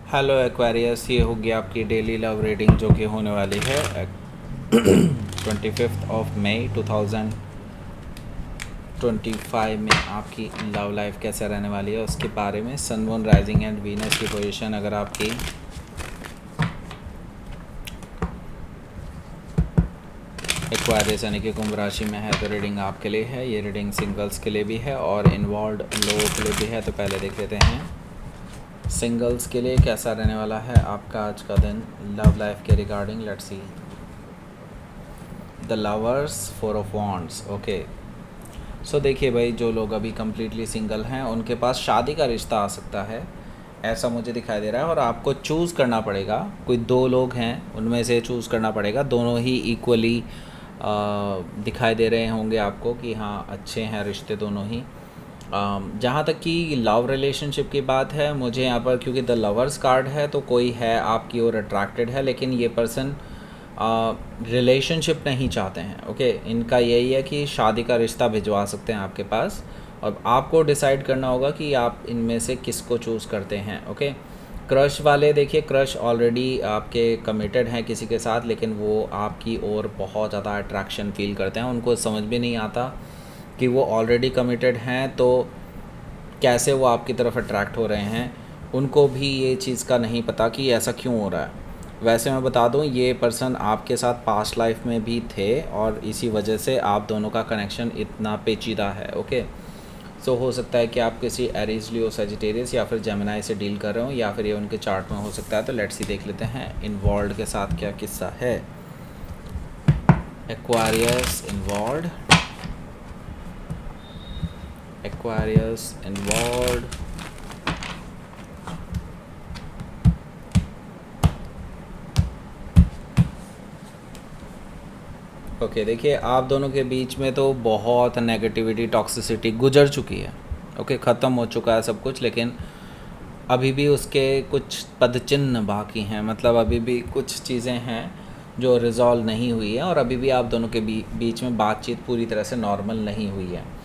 Hello Aquarius, ये हो गया आपकी डेली लव रीडिंग जो कि होने वाली है 25 मई 2025 में। आपकी लव लाइफ कैसे रहने वाली है उसके बारे में, sun moon rising and Venus की पोजीशन अगर आपकी एक्वेरियस यानी कि कुंभ राशि में है तो रीडिंग आपके लिए है। ये रीडिंग सिंगल्स के लिए भी है और इन्वॉल्व लोगों के लिए भी है। तो पहले देख लेते हैं सिंगल्स के लिए कैसा रहने वाला है आपका आज का दिन लव लाइफ के regarding. Let's see the lovers, 4 of wands. Okay, so देखिए भाई, जो लोग अभी कम्प्लीटली सिंगल हैं उनके पास शादी का रिश्ता आ सकता है, ऐसा मुझे दिखाई दे रहा है। और आपको चूज़ करना पड़ेगा, कोई 2 लोग हैं उनमें से चूज़ करना पड़ेगा। दोनों ही इक्वली दिखाई दे रहे होंगे आपको कि हाँ अच्छे हैं रिश्ते दोनों ही। जहाँ तक कि लव रिलेशनशिप की बात है, मुझे यहाँ पर क्योंकि द लवर्स कार्ड है तो कोई है आपकी ओर अट्रैक्टेड है, लेकिन ये पर्सन रिलेशनशिप नहीं चाहते हैं। ओके, इनका यही है कि शादी का रिश्ता भिजवा सकते हैं आपके पास, और आपको डिसाइड करना होगा कि आप इनमें से किसको चूज़ करते हैं। ओके, क्रश वाले देखिए, क्रश ऑलरेडी आपके कमिटेड हैं किसी के साथ, लेकिन वो आपकी ओर बहुत ज़्यादा अट्रैक्शन फील करते हैं। उनको समझ भी नहीं आता कि वो ऑलरेडी कमिटेड हैं तो कैसे वो आपकी तरफ अट्रैक्ट हो रहे हैं। उनको भी ये चीज़ का नहीं पता कि ऐसा क्यों हो रहा है। वैसे मैं बता दूं, ये पर्सन आपके साथ पास्ट लाइफ में भी थे और इसी वजह से आप दोनों का कनेक्शन इतना पेचीदा है। ओके, सो हो सकता है कि आप किसी एरीज, लियो, सजिटेरियस या फिर जेमिनाई से डील कर रहे हो, या फिर ये उनके चार्ट में हो सकता है। तो लेट्स सी देख लेते हैं इन्वॉल्व के साथ क्या किस्सा है। Aquarius involve, Aquarius involve. Okay, देखिए आप दोनों के बीच में तो बहुत नेगेटिविटी, टॉक्सिसिटी गुजर चुकी है। ओके, ख़त्म हो चुका है सब कुछ, लेकिन अभी भी उसके कुछ पदचिन्ह बाकी हैं। मतलब अभी भी कुछ चीज़ें हैं जो रिज़ॉल्व नहीं हुई है, और अभी भी आप दोनों के बीच में बातचीत पूरी तरह से नॉर्मल नहीं हुई है।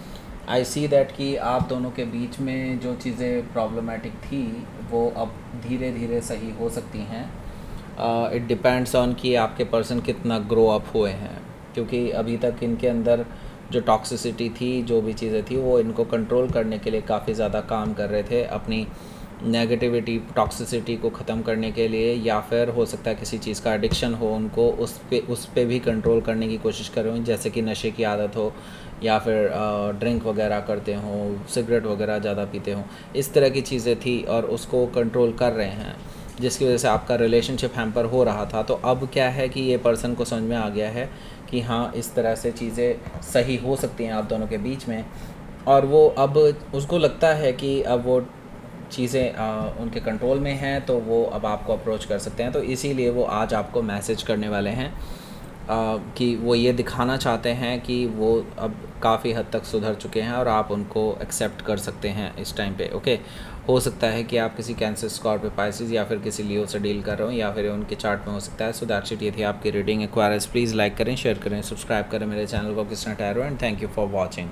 आई सी दैट कि आप दोनों के बीच में जो चीज़ें प्रॉब्लमेटिक थी वो अब धीरे धीरे सही हो सकती हैं। इट डिपेंड्स ऑन कि आपके पर्सन कितना ग्रो अप हुए हैं, क्योंकि अभी तक इनके अंदर जो टॉक्सिसिटी थी, जो भी चीज़ें थी, वो इनको कंट्रोल करने के लिए काफ़ी ज़्यादा काम कर रहे थे, अपनी नेगेटिविटी, टॉक्सिसिटी को ख़त्म करने के लिए। या फिर हो सकता है किसी चीज़ का एडिक्शन हो उनको, उस पे भी कंट्रोल करने की कोशिश कर रहे हो, जैसे कि नशे की आदत हो, या फिर ड्रिंक वगैरह करते हों, सिगरेट वगैरह ज़्यादा पीते हों। इस तरह की चीज़ें थी और उसको कंट्रोल कर रहे हैं, जिसकी वजह से आपका रिलेशनशिप हैम्पर हो रहा था। तो अब क्या है कि ये पर्सन को समझ में आ गया है कि हाँ, इस तरह से चीज़ें सही हो सकती हैं आप दोनों के बीच में, और वो अब उसको लगता है कि अब वो चीज़ें उनके कंट्रोल में हैं, तो वो अब आपको अप्रोच कर सकते हैं। तो इसीलिए वो आज आपको मैसेज करने वाले हैं कि वो ये दिखाना चाहते हैं कि वो अब काफ़ी हद तक सुधर चुके हैं और आप उनको एक्सेप्ट कर सकते हैं इस टाइम पे। ओके, हो सकता है कि आप किसी कैंसर, स्कॉर्पियो, पाइसेस या फिर किसी लियो से डील कर रहे हो, या फिर उनके चार्ट में हो सकता है। सो दैट्स इट, ये थी आपकी रीडिंग। एक्वायर्स प्लीज़ लाइक करें, शेयर करें, सब्सक्राइब करें मेरे चैनल को Kisna tarot, and thank you for watching.